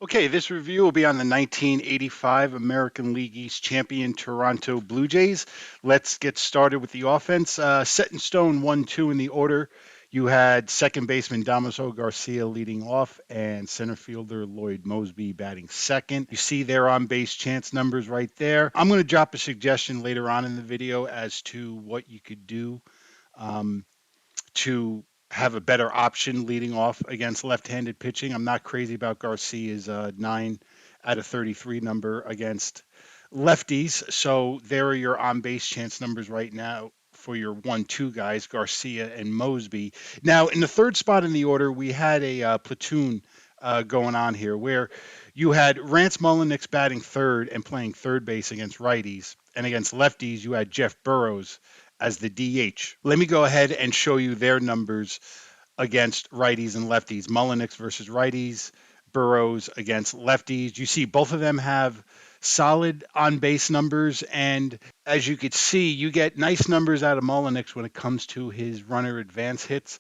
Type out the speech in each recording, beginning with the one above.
Okay, this review will be on the 1985 American League East champion Toronto Blue Jays. Let's get started with the offense. Set in stone 1-2 in the order. You had second baseman Damaso Garcia leading off and center fielder Lloyd Mosby batting second. You see their on base chance numbers right there. I'm going to drop a suggestion later on in the video as to what you could do um, to have a better option leading off against left-handed pitching. I'm not crazy about Garcia's 9 out of 33 number against lefties. So there are your on-base chance numbers right now for your 1-2 guys, Garcia and Mosby. Now, in the third spot in the order, we had a platoon going on here where you had Rance Mulliniks batting third and playing third base against righties. And against lefties, you had Jeff Burrows as the DH. Let me go ahead and show you their numbers against righties and lefties. Mulliniks versus righties, Burrows against lefties. You see both of them have solid on base numbers, and as you could see, you get nice numbers out of Mulliniks when it comes to his runner advance hits.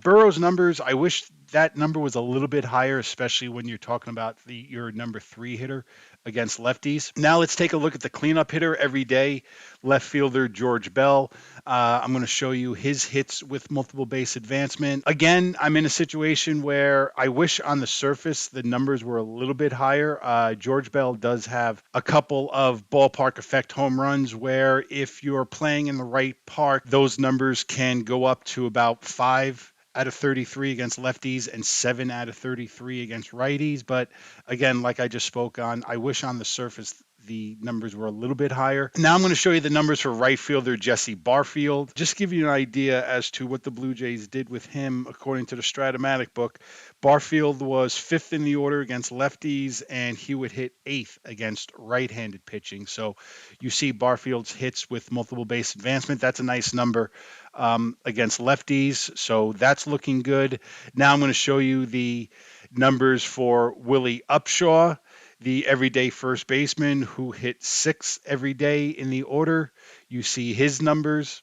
Burrows numbers, I wish that number was a little bit higher, especially when you're talking about your number three hitter against lefties. Now let's take a look at the cleanup hitter every day, left fielder George Bell. I'm going to show you his hits with multiple base advancement. Again, I'm in a situation where I wish on the surface the numbers were a little bit higher. George Bell does have a couple of ballpark effect home runs where if you're playing in the right park, those numbers can go up to about 5 out of 33 against lefties and 7 out of 33 against righties. But again, like I just spoke on, I wish on the surface the numbers were a little bit higher. Now I'm going to show you the numbers for right fielder Jesse Barfield. Just give you an idea as to what the Blue Jays did with him according to the Strat-O-Matic book. Barfield was fifth in the order against lefties, and he would hit eighth against right-handed pitching. So you see Barfield's hits with multiple base advancement. That's a nice number against lefties. So that's looking good. Now I'm going to show you the numbers for Willie Upshaw, the everyday first baseman who hit six every day in the order. You see his numbers.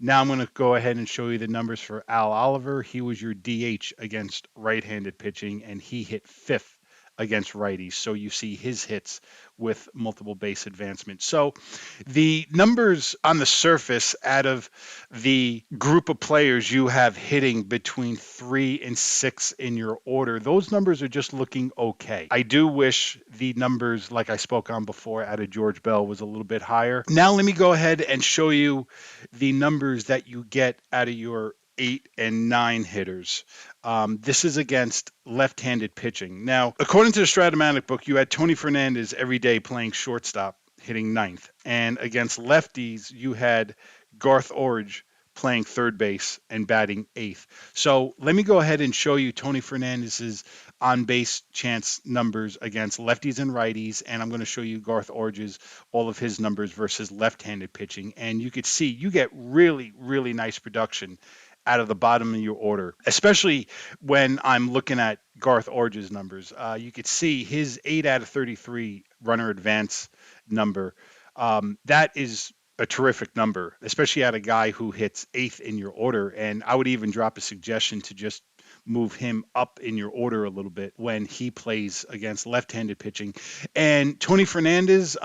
Now I'm going to go ahead and show you the numbers for Al Oliver. He was your DH against right-handed pitching, and he hit fifth against righties. So you see his hits with multiple base advancement. So the numbers on the surface out of the group of players you have hitting between 3 and 6 in your order, those numbers are just looking okay. I do wish the numbers, like I spoke on before, out of George Bell was a little bit higher. Now let me go ahead and show you the numbers that you get out of your 8 and 9 hitters. This is against left-handed pitching. Now, according to the Strat-O-Matic book, you had Tony Fernandez every day playing shortstop, hitting ninth. And against lefties, you had Garth Orge playing third base and batting eighth. So let me go ahead and show you Tony Fernandez's on base chance numbers against lefties and righties. And I'm going to show you Garth Orge's, all of his numbers versus left-handed pitching. And you could see you get really, really nice production out of the bottom of your order, especially when I'm looking at Garth Orge's numbers. You could see his 8 out of 33 runner advance number. That is a terrific number, especially at a guy who hits eighth in your order. And I would even drop a suggestion to just move him up in your order a little bit when he plays against left-handed pitching. And Tony Fernandez,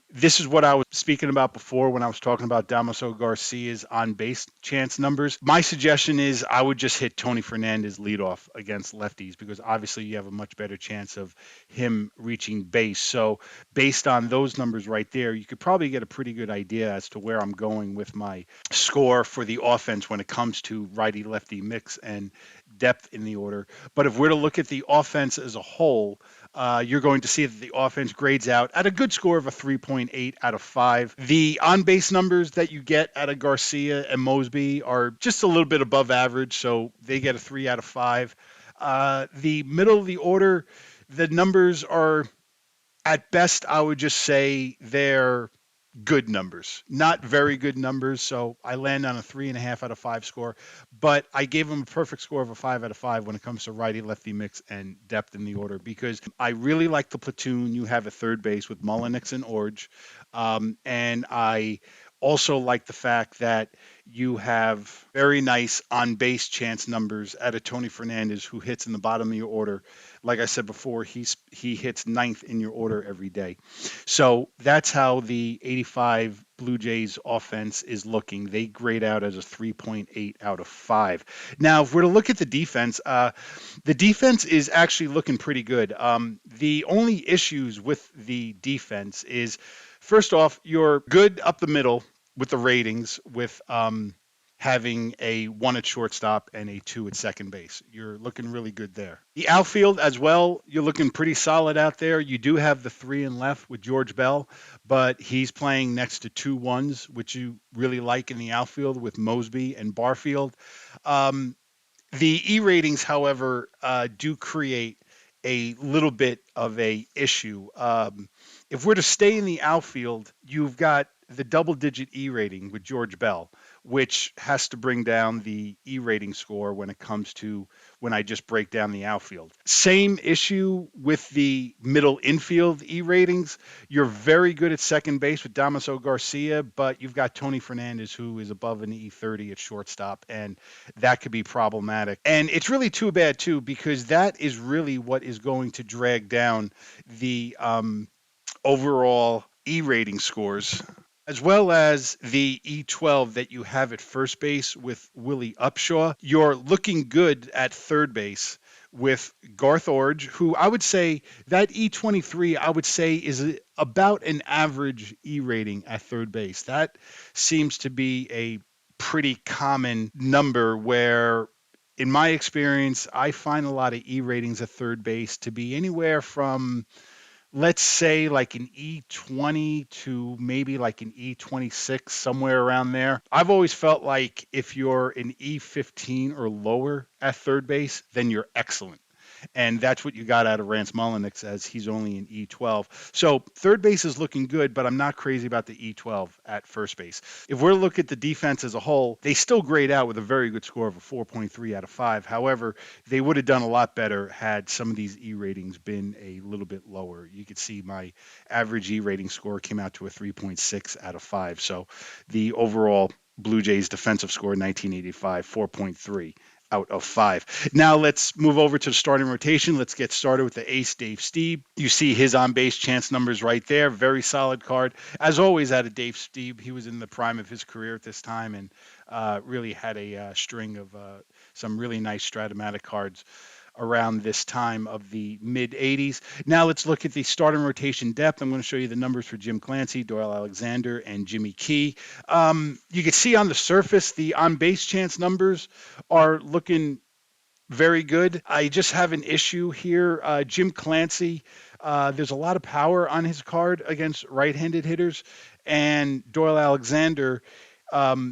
this is what I was speaking about before when I was talking about Damaso Garcia's on-base chance numbers. My suggestion is I would just hit Tony Fernandez leadoff against lefties because obviously you have a much better chance of him reaching base. So based on those numbers right there, you could probably get a pretty good idea as to where I'm going with my score for the offense when it comes to righty-lefty mix and depth in the order. But if we're to look at the offense as a whole, you're going to see that the offense grades out at a good score of a 3.8 out of 5. The on-base numbers that you get out of Garcia and Mosby are just a little bit above average, so they get a 3 out of 5. The middle of the order, the numbers are, at best, I would just say they're good numbers, not very good numbers. So I land on a 3.5 out of 5 score, but I gave him a perfect score of a 5 out of 5 when it comes to righty lefty mix and depth in the order because I really like the platoon you have at third base with Mulliniks and Orge. And I also like the fact that you have very nice on base chance numbers out of Tony Fernandez, who hits in the bottom of your order. Like I said before, he hits ninth in your order every day. So that's how the 85 Blue Jays offense is looking. They grade out as a 3.8 out of 5. Now, if we're to look at the defense is actually looking pretty good. The only issues with the defense is, first off, you're good up the middle with the ratings, with having a 1 at shortstop and a 2 at second base. You're looking really good there. The outfield as well, you're looking pretty solid out there. You do have the 3 in left with George Bell, but he's playing next to 2 1s, which you really like in the outfield with Mosby and Barfield. Um, the E ratings, however, do create a little bit of a issue. If we're to stay in the outfield, you've got the double-digit E rating with George Bell, which has to bring down the E rating score when it comes to when I just break down the outfield. Same issue with the middle infield E ratings. You're very good at second base with Damaso Garcia, but you've got Tony Fernandez, who is above an E30 at shortstop, and that could be problematic. And it's really too bad, too, because that is really what is going to drag down the overall E rating scores, as well as the E12 that you have at first base with Willie Upshaw. You're looking good at third base with Garth Orge, who I would say that E23, I would say is about an average E rating at third base. That seems to be a pretty common number where, in my experience, I find a lot of E ratings at third base to be anywhere from, let's say, like an E20 to maybe like an E26, somewhere around there. I've always felt like if you're an E15 or lower at third base, then you're excellent. And that's what you got out of Rance Mulliniks, as he's only an E12. So third base is looking good, but I'm not crazy about the E12 at first base. If we're to look at the defense as a whole, they still grade out with a very good score of a 4.3 out of 5. However, they would have done a lot better had some of these E ratings been a little bit lower. You could see my average E rating score came out to a 3.6 out of 5. So the overall Blue Jays defensive score 1985, 4.3 out of 5. Now let's move over to the starting rotation. Let's get started with the ace, Dave Stieb. You see his on-base chance numbers right there. Very solid card. As always, out of Dave Stieb, he was in the prime of his career at this time and really had a string of some really nice Strat-O-Matic cards around this time of the mid 80s. Now let's look at the starting rotation depth. I'm going to show you the numbers for Jim Clancy, Doyle Alexander, and Jimmy Key. You can see on the surface the on-base chance numbers are looking very good. I just have an issue here. Jim Clancy, there's a lot of power on his card against right-handed hitters, and Doyle Alexander,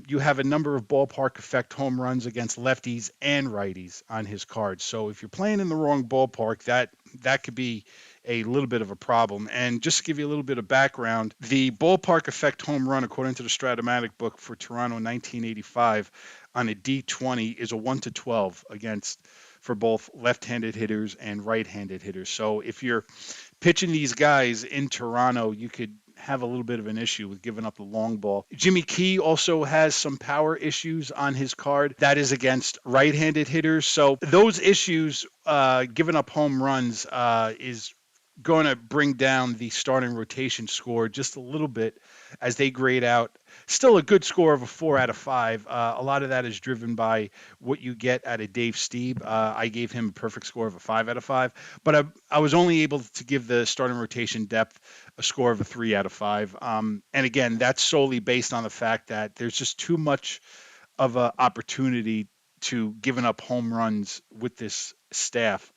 you have a number of ballpark effect home runs against lefties and righties on his card. So if you're playing in the wrong ballpark, that could be a little bit of a problem. And just to give you a little bit of background, the ballpark effect home run, according to the Strat-O-Matic book for Toronto 1985, on a D20 is a 1 to 12 against for both left-handed hitters and right-handed hitters. So if you're pitching these guys in Toronto, you could have a little bit of an issue with giving up the long ball. Jimmy Key also has some power issues on his card. That is against right-handed hitters. So those issues, giving up home runs, is going to bring down the starting rotation score just a little bit as they grade out. Still a good score of a 4 out of 5. A lot of that is driven by what you get out of Dave Stieb. I gave him a perfect score of a 5 out of 5, but I was only able to give the starting rotation depth a score of a 3 out of 5. And again, that's solely based on the fact that there's just too much of an opportunity to giving up home runs with this staff,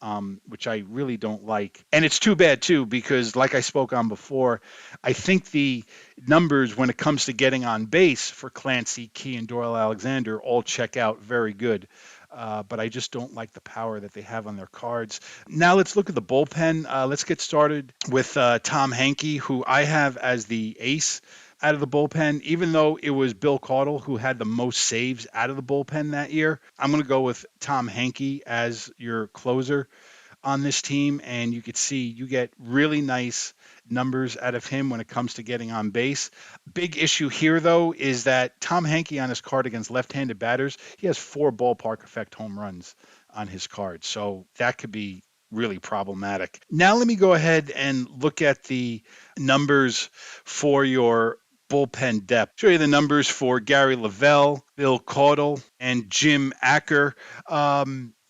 which I really don't like. And it's too bad, too, because like I spoke on before, I think the numbers when it comes to getting on base for Clancy, Key, and Doyle Alexander all check out very good. But I just don't like the power that they have on their cards. Now let's look at the bullpen. Let's get started with Tom Hankey, who I have as the ace out of the bullpen. Even though it was Bill Caudle who had the most saves out of the bullpen that year, I'm going to go with Tom Hankey as your closer. on this team, and you could see you get really nice numbers out of him when it comes to getting on base. Big issue here, though, is that Tom Hankey on his card against left-handed batters, he has 4 ballpark effect home runs on his card. So that could be really problematic. Now let me go ahead and look at the numbers for your bullpen depth. Show you the numbers for Gary Lavelle, Bill Caudle, and Jim Acker.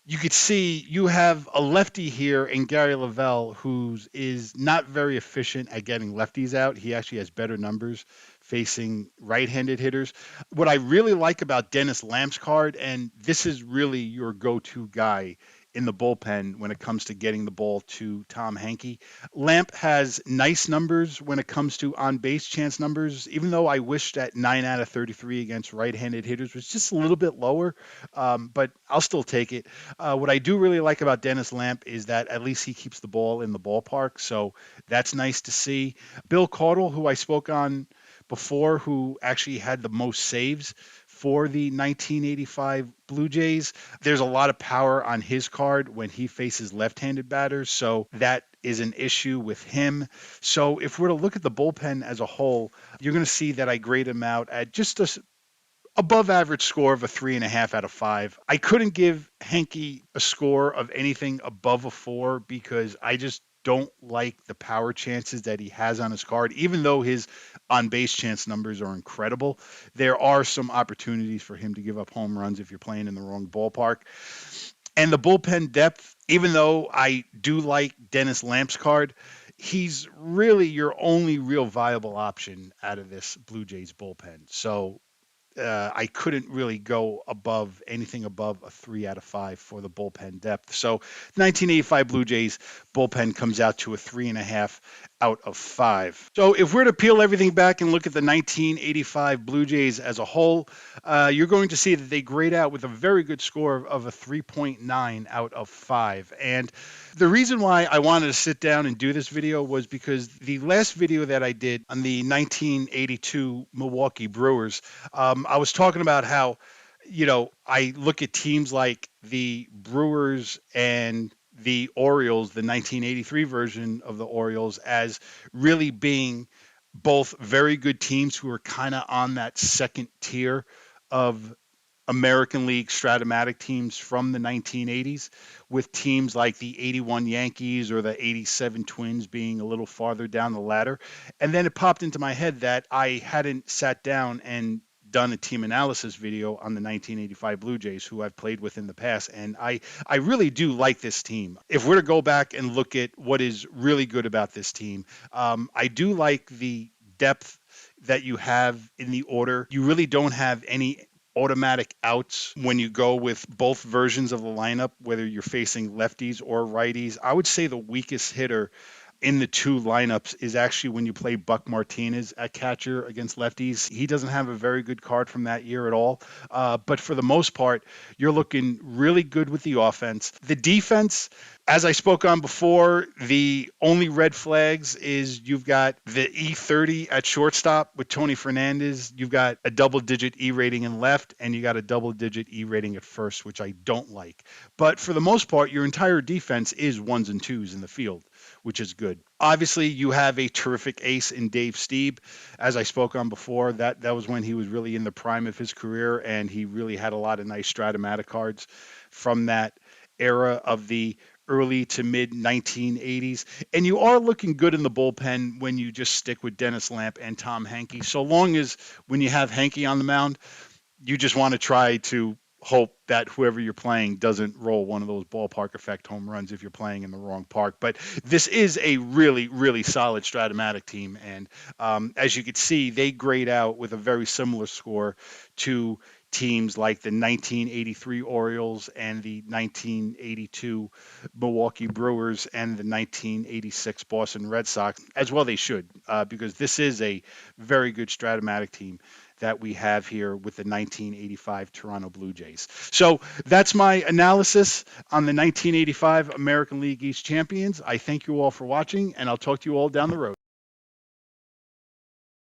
You could see you have a lefty here in Gary Lavelle who is not very efficient at getting lefties out. He actually has better numbers facing right-handed hitters. What I really like about Dennis Lamp's card, and this is really your go-to guy in the bullpen when it comes to getting the ball to Tom Hankey. Lamp has nice numbers when it comes to on-base chance numbers, even though I wish that 9 out of 33 against right-handed hitters was just a little bit lower, but I'll still take it. What I do really like about Dennis Lamp is that at least he keeps the ball in the ballpark, so that's nice to see. Bill Caudle, who I spoke on before, who actually had the most saves for the 1985 Blue Jays. There's a lot of power on his card when he faces left-handed batters, so that is an issue with him. So if we're to look at the bullpen as a whole, you're going to see that I grade him out at just a above average score of a 3.5 out of 5. I couldn't give Hankey a score of anything above a 4 because I just don't like the power chances that he has on his card. Even though his on base chance numbers are incredible, there are some opportunities for him to give up home runs if you're playing in the wrong ballpark. And the bullpen depth, even though I do like Dennis Lamp's card, he's really your only real viable option out of this Blue Jays bullpen. So I couldn't really go above anything above a 3 out of 5 for the bullpen depth. So 1985 Blue Jays bullpen comes out to a 3.5 out of 5. So if we're to peel everything back and look at the 1985 Blue Jays as a whole, you're going to see that they grade out with a very good score of a 3.9 out of 5. And the reason why I wanted to sit down and do this video was because the last video that I did on the 1982 Milwaukee Brewers, I was talking about how, I look at teams like the Brewers and the Orioles, the 1983 version of the Orioles, as really being both very good teams who are kind of on that second tier of American League Strat-O-Matic teams from the 1980s, with teams like the 81 Yankees or the 87 Twins being a little farther down the ladder. And then it popped into my head that I hadn't sat down and done a team analysis video on the 1985 Blue Jays, who I've played with in the past. And I really do like this team. If we're to go back and look at what is really good about this team, I do like the depth that you have in the order. You really don't have any automatic outs when you go with both versions of the lineup, whether you're facing lefties or righties. I would say the weakest hitter in the two lineups is actually when you play Buck Martinez at catcher against lefties. He doesn't have a very good card from that year at all. But for the most part, you're looking really good with the offense. The defense, as I spoke on before, the only red flags is you've got the E30 at shortstop with Tony Fernandez. You've got a double-digit E rating in left, and you got a double-digit E rating at first, which I don't like. But for the most part, your entire defense is 1s and 2s in the field, which is good. Obviously, you have a terrific ace in Dave Stieb. As I spoke on before, that was when he was really in the prime of his career, and he really had a lot of nice Strat-O-Matic cards from that era of the early to mid 1980s. And you are looking good in the bullpen when you just stick with Dennis Lamp and Tom Hankey. So long as when you have Hankey on the mound, you just want to try to hope that whoever you're playing doesn't roll one of those ballpark effect home runs if you're playing in the wrong park. But this is a really, really solid Strat-O-Matic team. And as you can see, they grade out with a very similar score to teams like the 1983 Orioles and the 1982 Milwaukee Brewers and the 1986 Boston Red Sox, as well they should, because this is a very good Strat-O-Matic team that we have here with the 1985 Toronto Blue Jays. So that's my analysis on the 1985 American League East champions. I thank you all for watching, and I'll talk to you all down the road.